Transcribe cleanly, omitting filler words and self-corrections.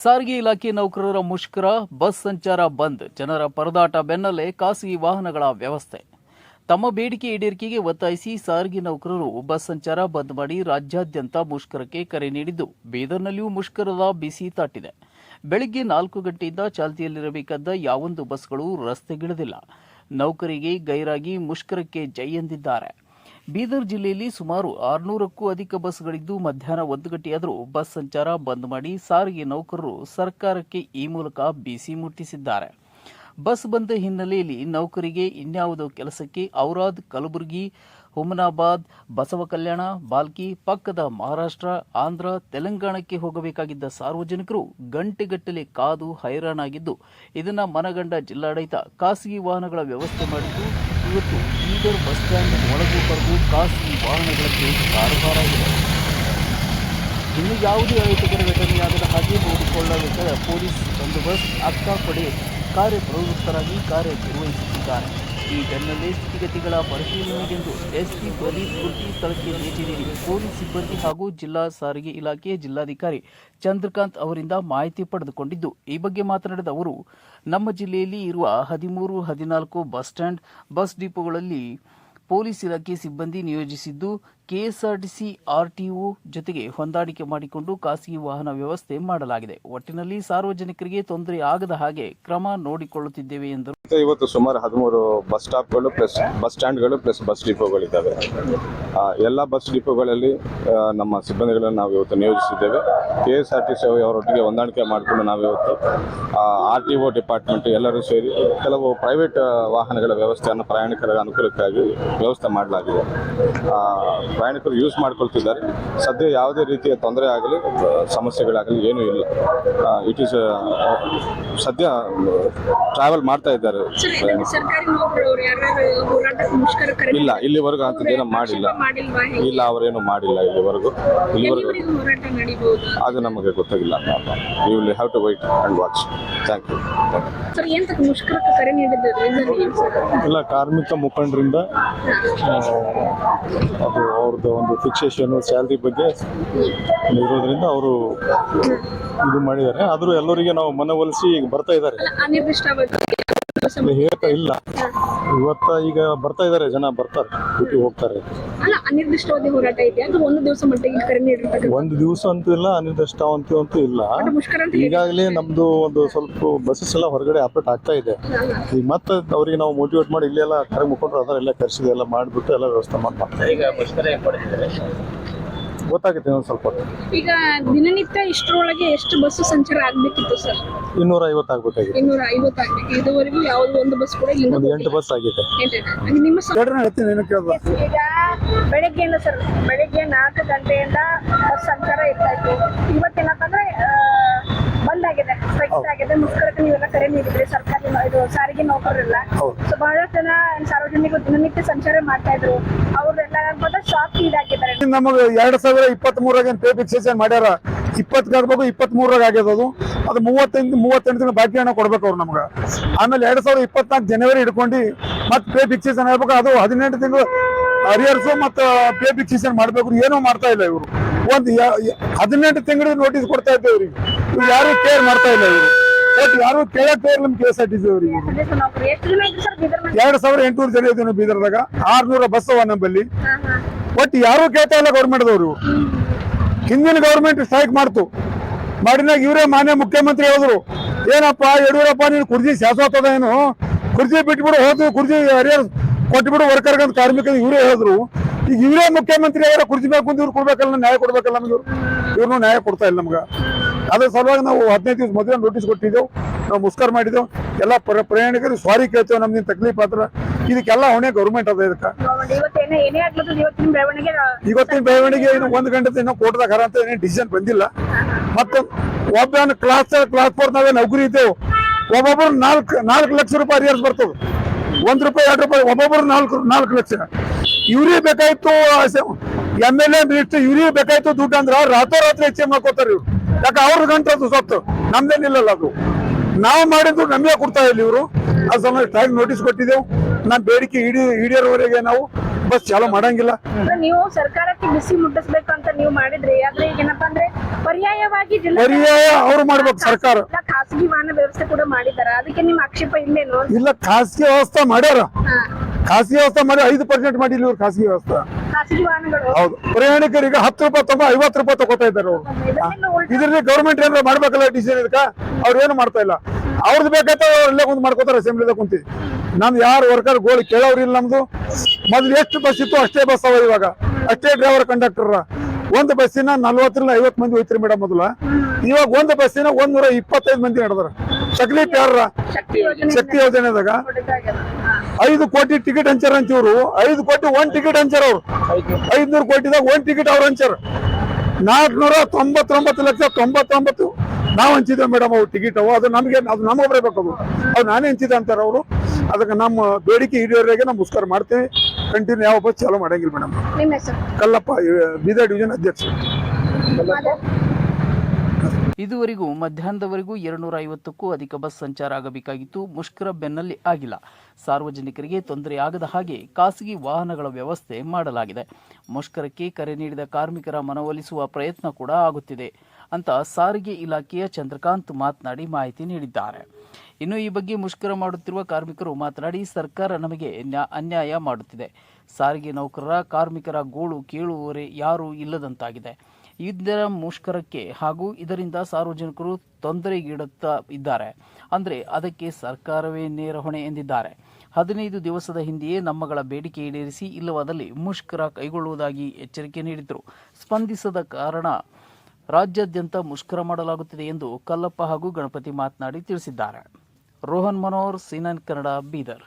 ಸಾರಿಗೆ ಇಲಾಖೆ ನೌಕರರ ಮುಷ್ಕರ, ಬಸ್ ಸಂಚಾರ ಬಂದ್, ಜನರ ಪರದಾಟ ಬೆನ್ನಲ್ಲೇ ಖಾಸಗಿ ವಾಹನಗಳ ವ್ಯವಸ್ಥೆ. ತಮ್ಮ ಬೇಡಿಕೆ ಈಡೇರಿಕೆಗೆ ಒತ್ತಾಯಿಸಿ ಸಾರಿಗೆ ನೌಕರರು ಬಸ್ ಸಂಚಾರ ಬಂದ್ ಮಾಡಿ ರಾಜ್ಯಾದ್ಯಂತ ಮುಷ್ಕರಕ್ಕೆ ಕರೆ ನೀಡಿದ್ದು, ಬೀದರ್ನಲ್ಲಿಯೂ ಮುಷ್ಕರದ ಬಿಸಿ ತಾಟಿದೆ. ಬೆಳಗ್ಗೆ 4 ಗಂಟೆಯಿಂದ ಚಾಲ್ತಿಯಲ್ಲಿರಬೇಕಾದ ಯಾವೊಂದು ಬಸ್ಗಳು ರಸ್ತೆಗಿಳಿದಿಲ್ಲ. ನೌಕರಿಗೆ ಗೈರಾಗಿ ಮುಷ್ಕರಕ್ಕೆ ಜೈ ಎಂದಿದ್ದಾರೆ. ಬೀದರ್ ಜಿಲ್ಲೆಯಲ್ಲಿ ಸುಮಾರು 600ಕ್ಕೂ ಅಧಿಕ ಬಸ್ಗಳಿದ್ದು, ಮಧ್ಯಾಹ್ನ 1 ಗಂಟೆಯಾದರೂ ಬಸ್ ಸಂಚಾರ ಬಂದ್ ಮಾಡಿ ಸಾರಿಗೆ ನೌಕರರು ಸರ್ಕಾರಕ್ಕೆ ಈ ಮೂಲಕ ಬಿಸಿ ಮುಟ್ಟಿಸಿದ್ದಾರೆ. ಬಸ್ ಬಂದ್ ಹಿನ್ನೆಲೆಯಲ್ಲಿ ನೌಕರಿಗೆ ಇನ್ಯಾವುದೋ ಕೆಲಸಕ್ಕೆ ಔರಾದ್, ಕಲಬುರಗಿ, ಹುಮನಾಬಾದ್, ಬಸವಕಲ್ಯಾಣ, ಬಾಲ್ಕಿ, ಪಕ್ಕದ ಮಹಾರಾಷ್ಟ್ರ, ಆಂಧ್ರ, ತೆಲಂಗಾಣಕ್ಕೆ ಹೋಗಬೇಕಾಗಿದ್ದ ಸಾರ್ವಜನಿಕರು ಗಂಟೆಗಟ್ಟಲೆ ಕಾದು ಹೈರಾಣಾಗಿದ್ದು, ಇದನ್ನು ಮನಗಂಡ ಜಿಲ್ಲಾಡಳಿತ ಖಾಸಗಿ ವಾಹನಗಳ ವ್ಯವಸ್ಥೆ ಮಾಡಿದ್ದು, ಇವತ್ತು ಬೀದರ್ ಬಸ್ ಸ್ಟ್ಯಾಂಡ್ ಒಳಗೂ ಹೊರಗೂ ಖಾಸಗಿ ವಾಹನಗಳಿಗೆ ಕಾರವಾರಾಗಿದೆ. ಇನ್ನು ಯಾವುದೇ ಅಹಿತಕರ ಘಟನೆಯಾಗದ ಹಾಗೆ ನೋಡಿಕೊಳ್ಳಬೇಕಾದ ಪೊಲೀಸ್ ಬಂದೋಬಸ್ತ್ ಅಕ್ಕಾಪಡೆ ಕಾರ್ಯಪ್ರವೃತ್ತರಾಗಿ ಕಾರ್ಯನಿರ್ವಹಿಸುತ್ತಿದ್ದಾರೆ. ಈ ಬೆನ್ನಲ್ಲೇ ಸ್ಥಿತಿಗತಿಗಳ ಪರಿಶೀಲನೆಗೆಂದು ಎಸ್ಪಿ ಪ್ರದೀಪ್ ಗುರ್ತಿ ಸ್ಥಳಕ್ಕೆ ಭೇಟಿ ನೀಡಿ ಪೊಲೀಸ್ ಸಿಬ್ಬಂದಿ ಹಾಗೂ ಜಿಲ್ಲಾ ಸಾರಿಗೆ ಇಲಾಖೆ ಜಿಲ್ಲಾಧಿಕಾರಿ ಚಂದ್ರಕಾಂತ್ ಅವರಿಂದ ಮಾಹಿತಿ ಪಡೆದುಕೊಂಡಿದ್ದು, ಈ ಬಗ್ಗೆ ಮಾತನಾಡಿದ ಅವರು, ನಮ್ಮ ಜಿಲ್ಲೆಯಲ್ಲಿ ಇರುವ 13, 14 ಬಸ್ ಸ್ಟ್ಯಾಂಡ್, ಬಸ್ ಡಿಪೋಗಳಲ್ಲಿ ಪೊಲೀಸ್ ಇಲಾಖೆ ಸಿಬ್ಬಂದಿ ನಿಯೋಜಿಸಿದ್ದು, ಕೆಎಸ್ಆರ್ಟಿಸಿ ಆರ್ಟಿಒ ಜೊತೆಗೆ ಹೊಂದಾಣಿಕೆ ಮಾಡಿಕೊಂಡು ಖಾಸಗಿ ವಾಹನ ವ್ಯವಸ್ಥೆ ಮಾಡಲಾಗಿದೆ. ಒಟ್ಟಿನಲ್ಲಿ ಸಾರ್ವಜನಿಕರಿಗೆ ತೊಂದರೆ ಆಗದ ಹಾಗೆ ಕ್ರಮ ನೋಡಿಕೊಳ್ಳುತ್ತಿದ್ದೇವೆ ಎಂದರು. ಇವತ್ತು ಸುಮಾರು 13 ಬಸ್ ಸ್ಟಾಪ್ಗಳು ಪ್ಲಸ್ ಬಸ್ ಸ್ಟ್ಯಾಂಡ್ಗಳು ಪ್ಲಸ್ ಬಸ್ ಡಿಪೋಗಳಿದ್ದಾವೆ. ಎಲ್ಲ ಬಸ್ ಡಿಪೋಗಳಲ್ಲಿ ನಮ್ಮ ಸಿಬ್ಬಂದಿಗಳನ್ನು ನಾವು ಇವತ್ತು ನಿಯೋಜಿಸಿದ್ದೇವೆ. ಕೆಎಸ್ಆರ್ಟಿಸಿ ಅವರೊಟ್ಟಿಗೆ ಹೊಂದಾಣಿಕೆ ಮಾಡಿಕೊಂಡು ನಾವು ಇವತ್ತು ಆರ್ಟಿಒ ಡಿಪಾರ್ಟ್ಮೆಂಟ್ ಎಲ್ಲರೂ ಸೇರಿ ಕೆಲವು ಪ್ರೈವೇಟ್ ವಾಹನಗಳ ವ್ಯವಸ್ಥೆಯನ್ನು ಪ್ರಯಾಣಿಕರ ಅನುಕೂಲಕ್ಕಾಗಿ ವ್ಯವಸ್ಥೆ ಮಾಡಲಾಗಿದೆ. ಪ್ರಯಾಣಿಕರು ಯೂಸ್ ಮಾಡ್ಕೊಳ್ತಿದ್ದಾರೆ. ಸದ್ಯ ಯಾವುದೇ ರೀತಿಯ ತೊಂದರೆ ಆಗಲಿ ಸಮಸ್ಯೆಗಳಾಗಲಿ ಏನೂ ಇಲ್ಲ. ಇಟ್ ಈಸ್ ಸದ್ಯ ಟ್ರಾವೆಲ್ ಮಾಡ್ತಾ ಇದ್ದಾರೆ. ಇಲ್ಲ, ಇಲ್ಲಿವರೆಗೂ ಅಂಥದ್ದೇನೋ ಮಾಡಿಲ್ಲ. ಇಲ್ಲ, ಅವರೇನು ಮಾಡಿಲ್ಲ ಇಲ್ಲಿವರೆಗೂ. ಅದು ನಮಗೆ ಗೊತ್ತಾಗಿಲ್ಲ. You will have to wait and watch. Thank you. ಇಲ್ಲ, ಕಾರ್ಮಿಕ ಮುಖಂಡರಿಂದ ಅದು ಅವ್ರದ್ದು ಒಂದು ಫಿಕ್ಸೇಷನ್ ಸ್ಯಾಲ್ರಿ ಬಗ್ಗೆ ಇರೋದ್ರಿಂದ ಅವರು ಇದು ಮಾಡಿದ್ದಾರೆ. ಆದರೂ ಎಲ್ಲರಿಗೆ ನಾವು ಮನವೊಲಿಸಿ ಈಗ ಬರ್ತಾ ಇದ್ದಾರೆ. ಹೇಳ್ತಾ ಇಲ್ಲ, ಇವತ್ತ ಈಗ ಬರ್ತಾ ಇದ್ದಾರೆ, ಜನ ಬರ್ತಾರೆ, ಡ್ಯೂಟಿ ಹೋಗ್ತಾರೆ. ಒಂದು ದಿವಸ ಅಂತೂ ಇಲ್ಲ, ಅನಿರ್ದಿಷ್ಟ ಅಂತೂ ಇಲ್ಲ. ಈಗಾಗಲೇ ನಮ್ದು ಒಂದು ಸ್ವಲ್ಪ ಬಸ್ಸಸ್ ಎಲ್ಲ ಹೊರಗಡೆ ಆಪರೇಟ್ ಆಗ್ತಾ ಇದೆ. ಈಗ ಮತ್ತೆ ಅವರಿಗೆ ನಾವು ಮೋಟಿವೇಟ್ ಮಾಡಿ ಇಲ್ಲೆಲ್ಲ ಕರೆ ಮುಖಂಡರು ಅದರ ಎಲ್ಲ ಕರೆಸಿದೆ, ಎಲ್ಲ ಮಾಡಿಬಿಟ್ಟು ಎಲ್ಲ ವ್ಯವಸ್ಥೆ ಮಾಡ್ತಾರೆ. ಗೊತ್ತಾಗುತ್ತೆ ಇನ್ನೊಂದು ಸ್ವಲ್ಪ. ಈಗ ದಿನನಿತ್ಯ ಇಷ್ಟರೊಳಗೆ ಎಷ್ಟು ಬಸ್ ಸಂಚಾರ ಆಗ್ಬೇಕಿತ್ತು ಸರ್? 250 ಆಗ್ಬೇಕಾಗಿದೆ. 250 ಆಗ್ಬೇಕು. ಇದುವರೆಗೂ ಯಾವ್ದು ಒಂದು ಬಸ್ ಕೂಡ ಇಲ್ಲ. ಒಂದು 8 ಬಸ್ ಆಗಿದೆ. ಈಗ ಬೆಳಗ್ಗೆಯಿಂದ ಸರ್, ಬೆಳಗ್ಗೆ 4 ಗಂಟೆಯಿಂದ ಬಸ್ ಸಂಚಾರ ಇರ್ತಾ ಇತ್ತು. ಇವತ್ತೇನಂತಂದ್ರೆ ಬಂದ್ ಆಗಿದೆ, ಸ್ಥಗಿತ ಆಗಿದೆ. ಮುಷ್ಕರಕ್ಕೆ ನೀವೆಲ್ಲ ಕರೆ ನೀಡಿದ್ರಿ, ಸರ್ಕಾರಿ ಇದು ಸಾರಿಗೆ ನೌಕರರೆಲ್ಲ. ಸೊ ಬಹಳಷ್ಟು ಜನ ಸಾರ್ವಜನಿಕರು ದಿನನಿತ್ಯ ಸಂಚಾರ ಮಾಡ್ತಾ ಇದ್ರು. ಅವ್ರೆಲ್ಲ ಶಾಕ್ ಈಡಾಗಿದ್ದಾರೆ. ನಮಗೆ 2023 ಪೇ ಫಿಕ್ಸೇಷನ್ ಮಾಡ್ಯಾರ. 20 ಆಗ್ಬೇಕು, 23 ಆಗ್ಯದ. ಅದು 38 ದಿನ ಬಾಕಿ ಹಣ ಕೊಡ್ಬೇಕು ಅವ್ರು ನಮ್ಗೆ. ಆಮೇಲೆ 2024 ಜನವರಿ ಹಿಡ್ಕೊಂಡು ಮತ್ತೆ ಪೇ ಫಿಕ್ಸೇಷನ್ ಆಗ್ಬೇಕು. ಅದು 18 ತಿಂಗಳು ಅರಿಯರ್ಸು ಮತ್ತು ಪೇ ಫಿಕ್ಸೇಷನ್ ಮಾಡ್ಬೇಕು. ಏನೂ ಮಾಡ್ತಾ ಇಲ್ಲ ಇವರು. ಒಂದು 18 ತಿಂಗಳಿಗೆ ನೋಟಿಸ್ ಕೊಡ್ತಾ ಇದ್ದೇವೆ ಇವ್ರಿಗೆ. ಇವ್ರು ಯಾರು ಕೇರ್ ಮಾಡ್ತಾ ಇಲ್ಲ. ಇವರು ಒಟ್ಟು ಯಾರು ಕೇಳಕ್ಕೆ ಇಲ್ಲ. ನಮ್ಮ ಕೆಎಸ್ಆರ್ಟಿಸಿ ಅವರಿಗೆ 2800 ಜನ ಇದ್ದೀವಿ ಬೀದರ್ದಾಗ. 600 ಬಸ್ ಅವ ನಮ್ಮಲ್ಲಿ. ಒಟ್ಟು ಯಾರು ಕೇಳ್ತಾ ಇಲ್ಲ ಗೌರ್ಮೆಂಟ್ದವರು. ಹಿಂದಿನ ಗೌರ್ಮೆಂಟ್ ಸ್ಟ್ರೈಕ್ ಮಾಡಿನಾಗ ಇವರೇ ಮಾನ್ಯ ಮುಖ್ಯಮಂತ್ರಿ ಹೇಳಿದ್ರು, ಏನಪ್ಪ ಯಡಿಯೂರಪ್ಪ ನೀನು ಕುರ್ಜಿ ಶಾಶ್ವತದ ಏನು, ಕುರ್ಜಿ ಬಿಟ್ಬಿಡು, ಹೋದ್ರು ಕುರ್ಜಿ ಹರಿಯರ್ ಕೊಟ್ಬಿಡು ವರ್ಕರ್ಗಂತ ಕಾರ್ಮಿಕರು ಇವರೇ ಹೇಳಿದ್ರು. ಈಗ ಇವರೇ ಮುಖ್ಯಮಂತ್ರಿ ಅವರ ಕುರ್ಜಿ ಬೇಕು ಅಂತ ಇವ್ರು ಕೊಡ್ಬೇಕಲ್ಲ, ನ್ಯಾಯ ಕೊಡ್ಬೇಕಲ್ಲ ನಮ್ಗೆ. ಇವ್ರನ್ನೂ ನ್ಯಾಯ ಕೊಡ್ತಾ ಇಲ್ಲ ನಮ್ಗೆ. ಅದ್ರ ಸಲುವಾಗಿ ನಾವು 15 ದಿವಸ ಮೊದಲೇ ನೋಟಿಸ್ ಕೊಟ್ಟಿದ್ದೆವು. ನಾವು ಮುಷ್ಕರ ಮಾಡಿದ್ದೆವು. ಎಲ್ಲ ಪ್ರಯಾಣಿಕರು ಸಾರಿ ಕೇಳ್ತೇವೆ, ನಮ್ದಿನ ತಕ್ಲೀಫ್ ಆತ್ರ. ಇದಕ್ಕೆಲ್ಲ ಹೊಣೆ ಗೌರ್ಮೆಂಟ್ ಅದ. ಇದಕ್ಕೆ ಇವತ್ತಿನ ಬೆಳವಣಿಗೆ 1 ಗಂಟೆ ಇನ್ನೂ ಕೋರ್ಟ್ದಾಗ ಹರ ಅಂತ ಏನೇನು ಡಿಸಿಷನ್ ಬಂದಿಲ್ಲ. ಮತ್ತು ಒಬ್ಬ ಕ್ಲಾಸ್ 4 ನಾವೇ ನೌಕರಿ ಇದ್ದೇವೆ. ಒಬ್ಬೊಬ್ಬರು 4 ಲಕ್ಷ ರೂಪಾಯಿ ಅರಿಯರ್ಸ್ ಬರ್ತದೆ. 1 ರೂಪಾಯಿ 2 ರೂಪಾಯಿ ಒಬ್ಬೊಬ್ಬರು 4 ಲಕ್ಷ. ಇವ್ರಿಗೆ ಬೇಕಾಯ್ತು MLA ಮಿನಿಸ್ಟರ್, ಇವ್ರಿಗೆ ಬೇಕಾಯ್ತು ದುಡ್ಡು ಅಂದ್ರೆ ರಾತ್ರೋರಾತ್ರಿ ಹೆಚ್ಚೆ ಮಾಡ್ಕೋತಾರೆ ಇವ್ರು. ಯಾಕೆ ಅವ್ರ ಗಂಟು ಸೊತ್ತು ನಮ್ದೇನಿಲ್ಲಲ್ಲ. ಅದು ನಾವು ಮಾಡಿದ್ದು ನಮಗೆ ಕೊಡ್ತಾ ಇಲ್ಲ ಇವರು. ಅದು ಸಮಯ ಟೈಮ್ ನೋಟಿಸ್ ಕೊಟ್ಟಿದ್ದೆವು. ನಮ್ಮ ಬೇಡಿಕೆ ಈಡೇರೋವರೆಗೆ ನಾವು ಬಸ್ ಚಾಲೂ ಮಾಡಂಗಿಲ್ಲ. ಅಂದ್ರೆ ನೀವು ಸರ್ಕಾರಕ್ಕೆ ಬಿಸಿ ಮುಟ್ಟಿಸ್ಬೇಕು ಅಂತ ನೀವು ಮಾಡಿದ್ರಿ, ಆದ್ರೆ ಈಗ ಏನಪ್ಪಾ ಅಂದ್ರೆ ಪರ್ಯಾಯವಾಗಿ ಪರ್ಯಾಯ ಅವ್ರು ಮಾಡ್ಬೇಕು ಸರ್ಕಾರ. ಖಾಸಗಿ ವಾಹನ ವ್ಯವಸ್ಥೆ ಕೂಡ ಮಾಡಿದಾರ, ಅದಕ್ಕೆ ನಿಮ್ ಆಕ್ಷೇಪ ಇಲ್ಲೇನು? ಇಲ್ಲ, ಖಾಸಗಿ ವ್ಯವಸ್ಥೆ ಮಾಡ್ಯಾರ. ಹಾ. ಖಾಸಗಿ ವ್ಯವಸ್ಥೆ ಮಾಡಿ 5% ಮಾಡಿಲ್ಲ ಇವ್ರು ಖಾಸಗಿ ವ್ಯವಸ್ಥೆ. ಖಾಸಗಿ ವಾಹನಗಳು ಹೌದು, ಪ್ರಯಾಣಿಕರಿಗೆ 10 ರೂಪಾಯಿ 50 ರೂಪಾಯಿ ತಗೋತಾ ಇದ್ದಾರೆ ಅವ್ರು. ಇದ್ರಲ್ಲಿ ಗೌರ್ಮೆಂಟ್ ಏನಾರ ಮಾಡ್ಬೇಕಲ್ಲ ಡಿಸಿಷನ್ ಇದಕ್ಕ, ಅವ್ರು ಏನು ಮಾಡ್ತಾ ಇಲ್ಲ. ಅವ್ರದ್ದು ಬೇಕಾಯ್ತು ಇಲ್ಲೇ ಕುಂತ್ ಮಾಡ್ಕೋತಾರೆ ಅಸೆಂಬ್ಲಿದಾಗ ಕುಂತಿ. ನಮ್ ಯಾರು ವರ್ಕರ್ ಗೋಳಿ ಕೇಳೋರಿಲ್ಲ. ನಮ್ದು ಮೊದ್ಲು ಎಷ್ಟು ಬಸ್ ಇತ್ತು ಅಷ್ಟೇ ಬಸ್ ಅವ, ಇವಾಗ ಅಷ್ಟೇ ಡ್ರೈವರ್ ಕಂಡಕ್ಟರ್. ಒಂದು ಬಸ್ಸಿನ 40-50 ಮಂದಿ ಹೋಯ್ತಿರಿ ಮೇಡಮ್ ಮೊದಲ. ಇವಾಗ ಒಂದು ಬಸ್ಸಿನ 125 ಮಂದಿ ನಡೆದಾರ. ಸಕ್ಲಿಪ್ ಯಾರ ಶಕ್ತಿ ಯೋಜನೆದಾಗ 5 ಕೋಟಿ ಟಿಕೆಟ್ ಹಂಚಾರ ಅಂತಿವ್ರು. 5 ಕೋಟಿ 1 ಟಿಕೆಟ್ ಹಂಚಾರ ಅವ್ರು. 500 ಕೋಟಿದಾಗ 1 ಟಿಕೆಟ್ ಅವ್ರು ಹಂಚಾರ. 499,99 ನಾವು ಹಂಚಿದ್ದೇವೆ ಮೇಡಮ್ ಅವು ಟಿಕೆಟ್. ಅವು ಅದು ನಮಗೆ ಬರಬೇಕು. ಅದು ನಾನೇ ಹಂಚಿದೆ ಅಂತಾರ ಅವರು. ಅದಕ್ಕೆ ನಮ್ಮ ಬೇಡಿಕೆ ಈಡೇರಿಯಾಗೆ ನಾವು ಮುಸ್ಕರ ಮಾಡ್ತೀವಿ. ಕಂಟಿನ್ಯೂ ಯಾವ ಬಸ್ ಚಾಲೂ ಮಾಡಂಗಿಲ್ಲ ಮೇಡಮ್. ನಿಮ್ಮ ಹೆಸರು? ಕಲ್ಲಪ್ಪ, ಬೀದರ್ ಡಿವಿಷನ್ ಅಧ್ಯಕ್ಷ. ಇದುವರೆಗೂ ಮಧ್ಯಾಹ್ನದವರೆಗೂ 250ಕ್ಕೂ ಅಧಿಕ ಬಸ್ ಸಂಚಾರ ಆಗಬೇಕಾಗಿತ್ತು. ಮುಷ್ಕರ ಬೆನ್ನಲ್ಲಿ ಆಗಿಲ್ಲ. ಸಾರ್ವಜನಿಕರಿಗೆ ತೊಂದರೆಯಾಗದ ಹಾಗೆ ಖಾಸಗಿ ವಾಹನಗಳ ವ್ಯವಸ್ಥೆ ಮಾಡಲಾಗಿದೆ. ಮುಷ್ಕರಕ್ಕೆ ಕರೆ ನೀಡಿದ ಕಾರ್ಮಿಕರ ಮನವೊಲಿಸುವ ಪ್ರಯತ್ನ ಕೂಡ ಆಗುತ್ತಿದೆ ಅಂತ ಸಾರಿಗೆ ಇಲಾಖೆಯ ಚಂದ್ರಕಾಂತ್ ಮಾತನಾಡಿ ಮಾಹಿತಿ ನೀಡಿದ್ದಾರೆ. ಇನ್ನು ಈ ಬಗ್ಗೆ ಮುಷ್ಕರ ಮಾಡುತ್ತಿರುವ ಕಾರ್ಮಿಕರು ಮಾತನಾಡಿ, ಸರ್ಕಾರ ನಮಗೆ ಅನ್ಯಾಯ ಮಾಡುತ್ತಿದೆ. ಸಾರಿಗೆ ನೌಕರರ ಕಾರ್ಮಿಕರ ಗೋಳು ಕೇಳುವವರೇ ಯಾರೂ ಇಲ್ಲದಂತಾಗಿದೆ. ಇದರ ಮುಷ್ಕರಕ್ಕೆ ಹಾಗೂ ಇದರಿಂದ ಸಾರ್ವಜನಿಕರು ತೊಂದರೆಗೀಡುತ್ತಾ ಇದ್ದಾರೆ. ಅಂದರೆ ಅದಕ್ಕೆ ಸರ್ಕಾರವೇ ನೇರ ಹೊಣೆ ಎಂದಿದ್ದಾರೆ. 15 ದಿವಸದ ಹಿಂದೆಯೇ ನಮ್ಮಗಳ ಬೇಡಿಕೆ ಈಡೇರಿಸಿ, ಇಲ್ಲವಾದಲ್ಲಿ ಮುಷ್ಕರ ಕೈಗೊಳ್ಳುವುದಾಗಿ ಎಚ್ಚರಿಕೆ ನೀಡಿದರು. ಸ್ಪಂದಿಸದ ಕಾರಣ ರಾಜ್ಯಾದ್ಯಂತ ಮುಷ್ಕರ ಮಾಡಲಾಗುತ್ತಿದೆ ಎಂದು ಕಲ್ಲಪ್ಪ ಹಾಗೂ ಗಣಪತಿ ಮಾತನಾಡಿ ತಿಳಿಸಿದ್ದಾರೆ. ರೋಹನ್ ಮನೋಹರ್, CNN ಕನ್ನಡ, ಬೀದರ್.